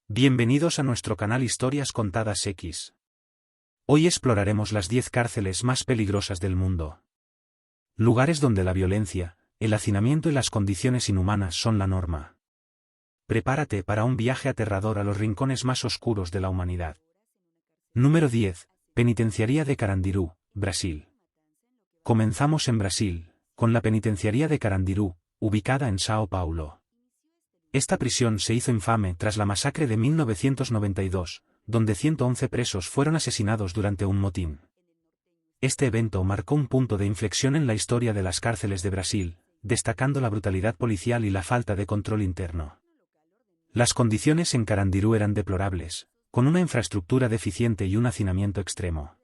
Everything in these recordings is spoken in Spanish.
Bienvenidos a nuestro canal Historias Contadas X. Hoy exploraremos las 10 cárceles más peligrosas del mundo. Lugares donde la violencia, el hacinamiento y las condiciones inhumanas son la norma. Prepárate para un viaje aterrador a los rincones más oscuros de la humanidad. Número 10. Penitenciaría de Carandiru, Brasil. Comenzamos en Brasil, con la penitenciaría de Carandiru, ubicada en São Paulo. Esta prisión se hizo infame tras la masacre de 1992, donde 111 presos fueron asesinados durante un motín. Este evento marcó un punto de inflexión en la historia de las cárceles de Brasil, destacando la brutalidad policial y la falta de control interno. Las condiciones en Carandiru eran deplorables, con una infraestructura deficiente y un hacinamiento extremo.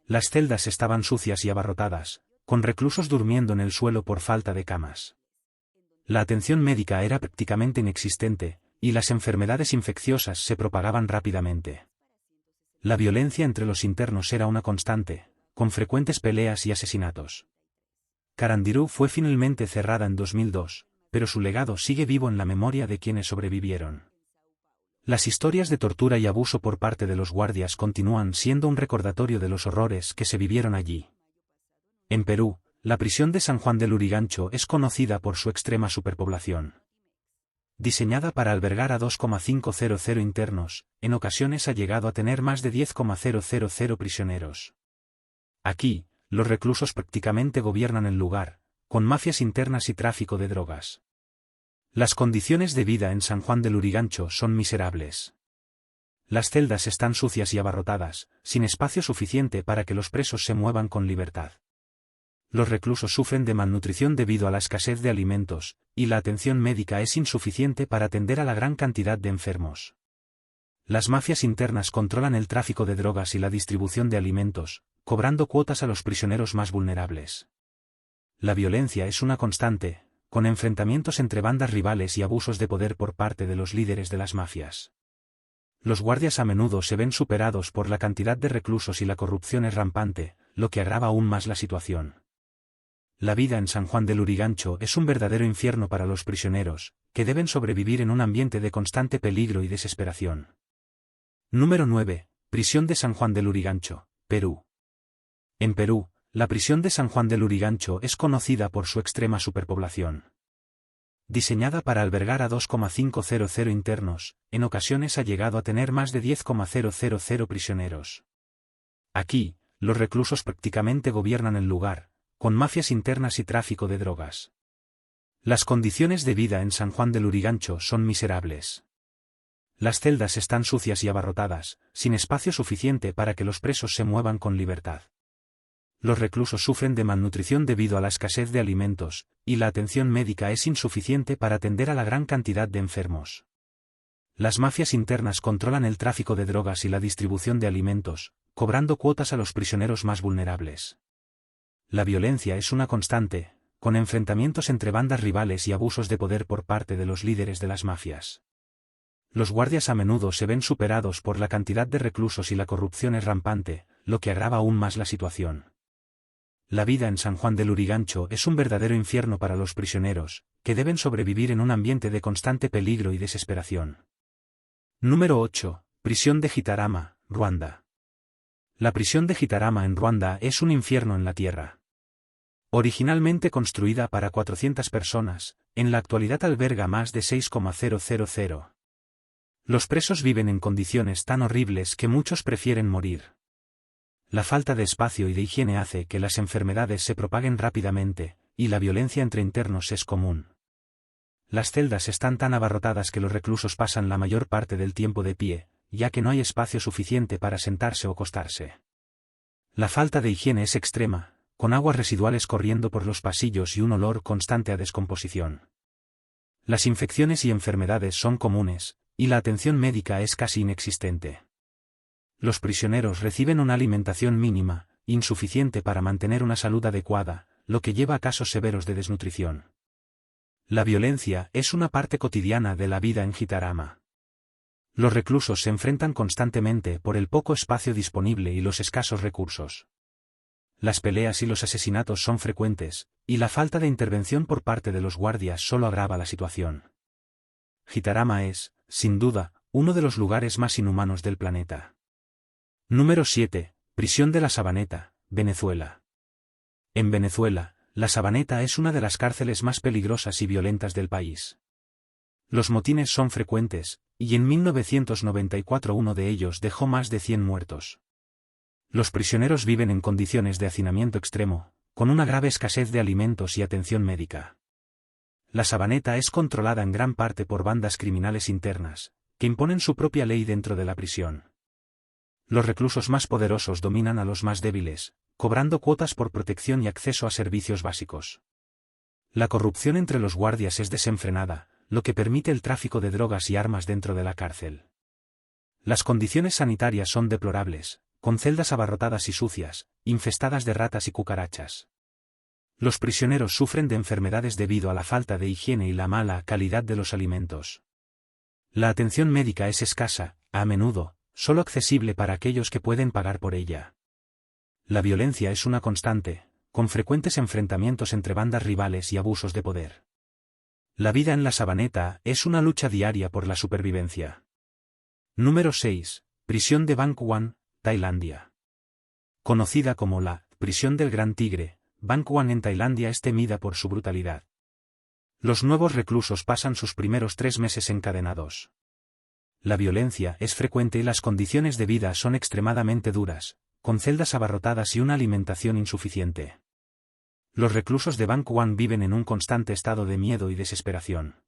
Las celdas estaban sucias y abarrotadas, con reclusos durmiendo en el suelo por falta de camas. La atención médica era prácticamente inexistente, y las enfermedades infecciosas se propagaban rápidamente. La violencia entre los internos era una constante, con frecuentes peleas y asesinatos. Carandiru fue finalmente cerrada en 2002, pero su legado sigue vivo en la memoria de quienes sobrevivieron. Las historias de tortura y abuso por parte de los guardias continúan siendo un recordatorio de los horrores que se vivieron allí. En Perú, la prisión de San Juan del Lurigancho es conocida por su extrema superpoblación. Diseñada para albergar a 2,500 internos, en ocasiones ha llegado a tener más de 10,000 prisioneros. Aquí, los reclusos prácticamente gobiernan el lugar, con mafias internas y tráfico de drogas. Las condiciones de vida en San Juan del Lurigancho son miserables. Las celdas están sucias y abarrotadas, sin espacio suficiente para que los presos se muevan con libertad. Los reclusos sufren de malnutrición debido a la escasez de alimentos, y la atención médica es insuficiente para atender a la gran cantidad de enfermos. Las mafias internas controlan el tráfico de drogas y la distribución de alimentos, cobrando cuotas a los prisioneros más vulnerables. La violencia es una constante, con enfrentamientos entre bandas rivales y abusos de poder por parte de los líderes de las mafias. Los guardias a menudo se ven superados por la cantidad de reclusos y la corrupción es rampante, lo que agrava aún más la situación. La vida en San Juan del Lurigancho es un verdadero infierno para los prisioneros, que deben sobrevivir en un ambiente de constante peligro y desesperación. Número 9. Prisión de San Juan del Lurigancho, Perú. En Perú, la prisión de San Juan del Lurigancho es conocida por su extrema superpoblación. Diseñada para albergar a 2,500 internos, en ocasiones ha llegado a tener más de 10,000 prisioneros. Aquí, los reclusos prácticamente gobiernan el lugar, con mafias internas y tráfico de drogas. Las condiciones de vida en San Juan del Lurigancho son miserables. Las celdas están sucias y abarrotadas, sin espacio suficiente para que los presos se muevan con libertad. Los reclusos sufren de malnutrición debido a la escasez de alimentos, y la atención médica es insuficiente para atender a la gran cantidad de enfermos. Las mafias internas controlan el tráfico de drogas y la distribución de alimentos, cobrando cuotas a los prisioneros más vulnerables. La violencia es una constante, con enfrentamientos entre bandas rivales y abusos de poder por parte de los líderes de las mafias. Los guardias a menudo se ven superados por la cantidad de reclusos y la corrupción es rampante, lo que agrava aún más la situación. La vida en San Juan del Lurigancho es un verdadero infierno para los prisioneros, que deben sobrevivir en un ambiente de constante peligro y desesperación. Número 8. Prisión de Gitarama, Ruanda. La prisión de Gitarama en Ruanda es un infierno en la tierra. Originalmente construida para 400 personas, en la actualidad alberga más de 6,000. Los presos viven en condiciones tan horribles que muchos prefieren morir. La falta de espacio y de higiene hace que las enfermedades se propaguen rápidamente, y la violencia entre internos es común. Las celdas están tan abarrotadas que los reclusos pasan la mayor parte del tiempo de pie, ya que no hay espacio suficiente para sentarse o acostarse. La falta de higiene es extrema, con aguas residuales corriendo por los pasillos y un olor constante a descomposición. Las infecciones y enfermedades son comunes, y la atención médica es casi inexistente. Los prisioneros reciben una alimentación mínima, insuficiente para mantener una salud adecuada, lo que lleva a casos severos de desnutrición. La violencia es una parte cotidiana de la vida en Gitarama. Los reclusos se enfrentan constantemente por el poco espacio disponible y los escasos recursos. Las peleas y los asesinatos son frecuentes, y la falta de intervención por parte de los guardias solo agrava la situación. Gitarama es, sin duda, uno de los lugares más inhumanos del planeta. Número 7. Prisión de la Sabaneta, Venezuela. En Venezuela, la Sabaneta es una de las cárceles más peligrosas y violentas del país. Los motines son frecuentes, y en 1994 uno de ellos dejó más de 100 muertos. Los prisioneros viven en condiciones de hacinamiento extremo, con una grave escasez de alimentos y atención médica. La Sabaneta es controlada en gran parte por bandas criminales internas, que imponen su propia ley dentro de la prisión. Los reclusos más poderosos dominan a los más débiles, cobrando cuotas por protección y acceso a servicios básicos. La corrupción entre los guardias es desenfrenada, lo que permite el tráfico de drogas y armas dentro de la cárcel. Las condiciones sanitarias son deplorables, con celdas abarrotadas y sucias, infestadas de ratas y cucarachas. Los prisioneros sufren de enfermedades debido a la falta de higiene y la mala calidad de los alimentos. La atención médica es escasa, a menudo, solo accesible para aquellos que pueden pagar por ella. La violencia es una constante, con frecuentes enfrentamientos entre bandas rivales y abusos de poder. La vida en la Sabaneta es una lucha diaria por la supervivencia. Número 6. Prisión de Bangkok, Tailandia. Conocida como la prisión del Gran Tigre, Bangkok en Tailandia es temida por su brutalidad. Los nuevos reclusos pasan sus primeros 3 meses encadenados. La violencia es frecuente y las condiciones de vida son extremadamente duras, con celdas abarrotadas y una alimentación insuficiente. Los reclusos de Bangkok viven en un constante estado de miedo y desesperación.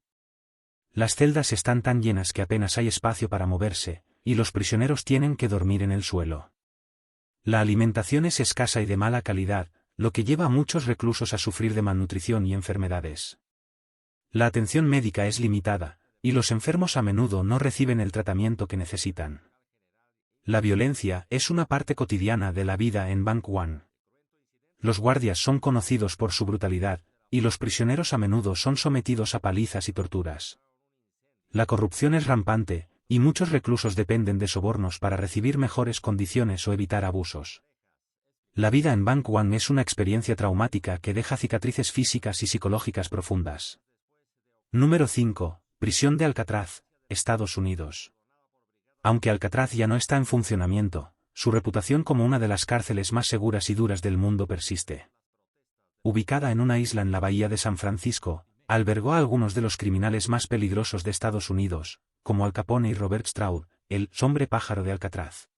Las celdas están tan llenas que apenas hay espacio para moverse, y los prisioneros tienen que dormir en el suelo. La alimentación es escasa y de mala calidad, lo que lleva a muchos reclusos a sufrir de malnutrición y enfermedades. La atención médica es limitada, y los enfermos a menudo no reciben el tratamiento que necesitan. La violencia es una parte cotidiana de la vida en Bangkok. Los guardias son conocidos por su brutalidad, y los prisioneros a menudo son sometidos a palizas y torturas. La corrupción es rampante, y muchos reclusos dependen de sobornos para recibir mejores condiciones o evitar abusos. La vida en Bangkok es una experiencia traumática que deja cicatrices físicas y psicológicas profundas. Número 5. Prisión de Alcatraz, Estados Unidos. Aunque Alcatraz ya no está en funcionamiento, su reputación como una de las cárceles más seguras y duras del mundo persiste. Ubicada en una isla en la bahía de San Francisco, albergó a algunos de los criminales más peligrosos de Estados Unidos, como Al Capone y Robert Stroud, el hombre pájaro de Alcatraz.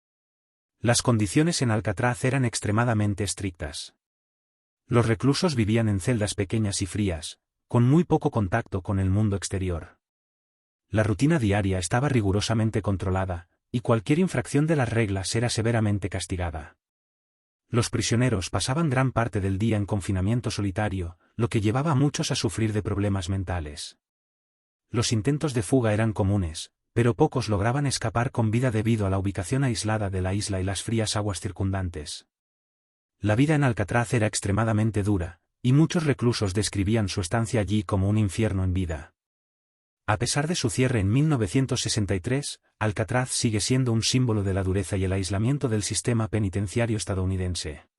Las condiciones en Alcatraz eran extremadamente estrictas. Los reclusos vivían en celdas pequeñas y frías, con muy poco contacto con el mundo exterior. La rutina diaria estaba rigurosamente controlada, y cualquier infracción de las reglas era severamente castigada. Los prisioneros pasaban gran parte del día en confinamiento solitario, lo que llevaba a muchos a sufrir de problemas mentales. Los intentos de fuga eran comunes, pero pocos lograban escapar con vida debido a la ubicación aislada de la isla y las frías aguas circundantes. La vida en Alcatraz era extremadamente dura, y muchos reclusos describían su estancia allí como un infierno en vida. A pesar de su cierre en 1963, Alcatraz sigue siendo un símbolo de la dureza y el aislamiento del sistema penitenciario estadounidense.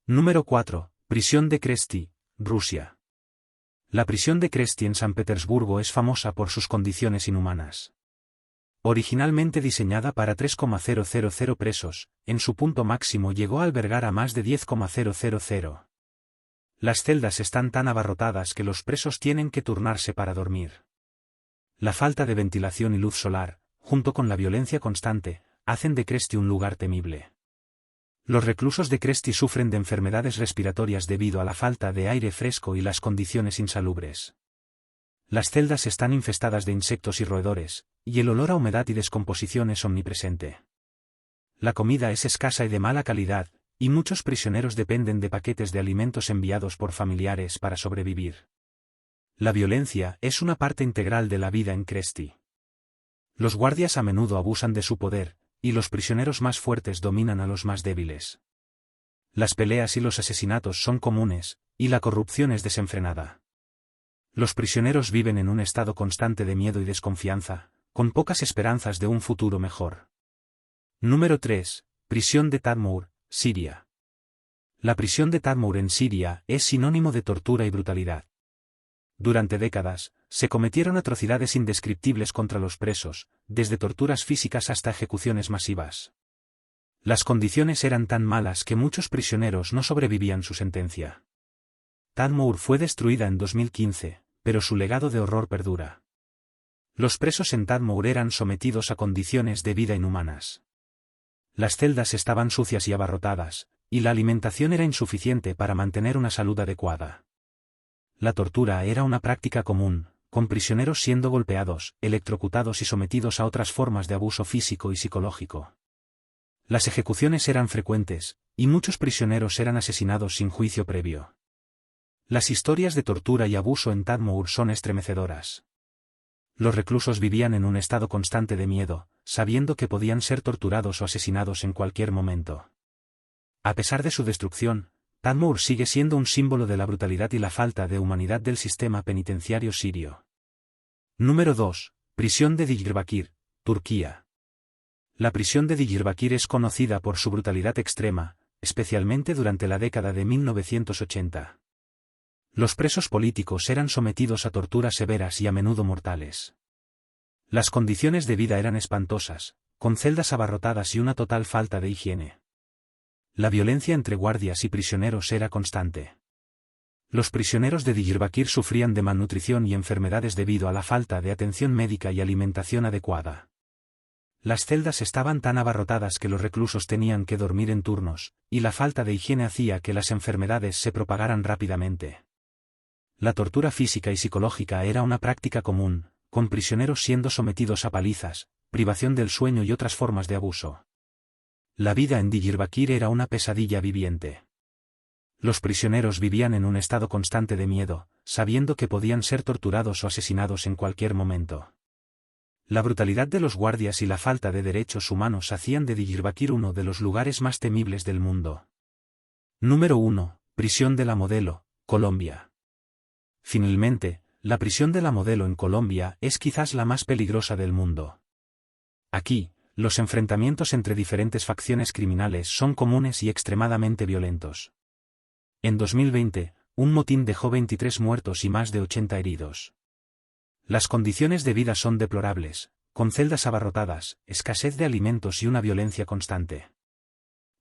Número 4. Prisión de Kresty, Rusia. La prisión de Kresty en San Petersburgo es famosa por sus condiciones inhumanas. Originalmente diseñada para 3,000 presos, en su punto máximo llegó a albergar a más de 10,000. Las celdas están tan abarrotadas que los presos tienen que turnarse para dormir. La falta de ventilación y luz solar, junto con la violencia constante, hacen de Kresty un lugar temible. Los reclusos de Kresty sufren de enfermedades respiratorias debido a la falta de aire fresco y las condiciones insalubres. Las celdas están infestadas de insectos y roedores, y el olor a humedad y descomposición es omnipresente. La comida es escasa y de mala calidad, y muchos prisioneros dependen de paquetes de alimentos enviados por familiares para sobrevivir. La violencia es una parte integral de la vida en Kresty. Los guardias a menudo abusan de su poder, y los prisioneros más fuertes dominan a los más débiles. Las peleas y los asesinatos son comunes, y la corrupción es desenfrenada. Los prisioneros viven en un estado constante de miedo y desconfianza, con pocas esperanzas de un futuro mejor. Número 3. Prisión de Tadmur, Siria. La prisión de Tadmur en Siria es sinónimo de tortura y brutalidad. Durante décadas, se cometieron atrocidades indescriptibles contra los presos, desde torturas físicas hasta ejecuciones masivas. Las condiciones eran tan malas que muchos prisioneros no sobrevivían su sentencia. Tadmor fue destruida en 2015, pero su legado de horror perdura. Los presos en Tadmor eran sometidos a condiciones de vida inhumanas. Las celdas estaban sucias y abarrotadas, y la alimentación era insuficiente para mantener una salud adecuada. La tortura era una práctica común, con prisioneros siendo golpeados, electrocutados y sometidos a otras formas de abuso físico y psicológico. Las ejecuciones eran frecuentes, y muchos prisioneros eran asesinados sin juicio previo. Las historias de tortura y abuso en Tadmor son estremecedoras. Los reclusos vivían en un estado constante de miedo, sabiendo que podían ser torturados o asesinados en cualquier momento. A pesar de su destrucción, Tadmor sigue siendo un símbolo de la brutalidad y la falta de humanidad del sistema penitenciario sirio. Número 2. Prisión de Diyarbakir, Turquía. La prisión de Diyarbakir es conocida por su brutalidad extrema, especialmente durante la década de 1980. Los presos políticos eran sometidos a torturas severas y a menudo mortales. Las condiciones de vida eran espantosas, con celdas abarrotadas y una total falta de higiene. La violencia entre guardias y prisioneros era constante. Los prisioneros de Diyarbakir sufrían de malnutrición y enfermedades debido a la falta de atención médica y alimentación adecuada. Las celdas estaban tan abarrotadas que los reclusos tenían que dormir en turnos, y la falta de higiene hacía que las enfermedades se propagaran rápidamente. La tortura física y psicológica era una práctica común, con prisioneros siendo sometidos a palizas, privación del sueño y otras formas de abuso. La vida en Diyarbakir era una pesadilla viviente. Los prisioneros vivían en un estado constante de miedo, sabiendo que podían ser torturados o asesinados en cualquier momento. La brutalidad de los guardias y la falta de derechos humanos hacían de Diyarbakir uno de los lugares más temibles del mundo. Número 1. Prisión de la Modelo, Colombia. Finalmente, la prisión de la Modelo en Colombia es quizás la más peligrosa del mundo. Aquí, los enfrentamientos entre diferentes facciones criminales son comunes y extremadamente violentos. En 2020, un motín dejó 23 muertos y más de 80 heridos. Las condiciones de vida son deplorables, con celdas abarrotadas, escasez de alimentos y una violencia constante.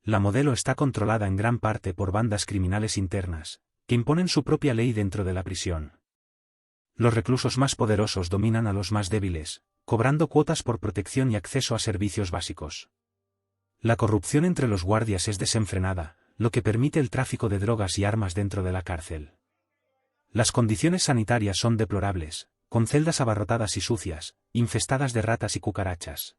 La Modelo está controlada en gran parte por bandas criminales internas, que imponen su propia ley dentro de la prisión. Los reclusos más poderosos dominan a los más débiles, cobrando cuotas por protección y acceso a servicios básicos. La corrupción entre los guardias es desenfrenada, lo que permite el tráfico de drogas y armas dentro de la cárcel. Las condiciones sanitarias son deplorables, con celdas abarrotadas y sucias, infestadas de ratas y cucarachas.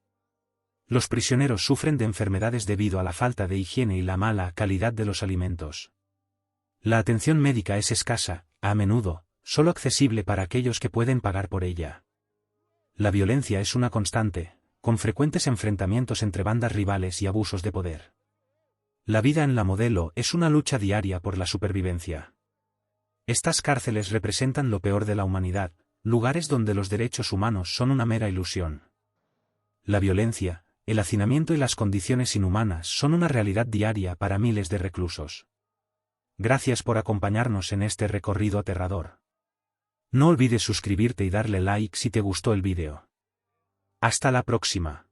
Los prisioneros sufren de enfermedades debido a la falta de higiene y la mala calidad de los alimentos. La atención médica es escasa, a menudo, solo accesible para aquellos que pueden pagar por ella. La violencia es una constante, con frecuentes enfrentamientos entre bandas rivales y abusos de poder. La vida en la Modelo es una lucha diaria por la supervivencia. Estas cárceles representan lo peor de la humanidad, lugares donde los derechos humanos son una mera ilusión. La violencia, el hacinamiento y las condiciones inhumanas son una realidad diaria para miles de reclusos. Gracias por acompañarnos en este recorrido aterrador. No olvides suscribirte y darle like si te gustó el vídeo. Hasta la próxima.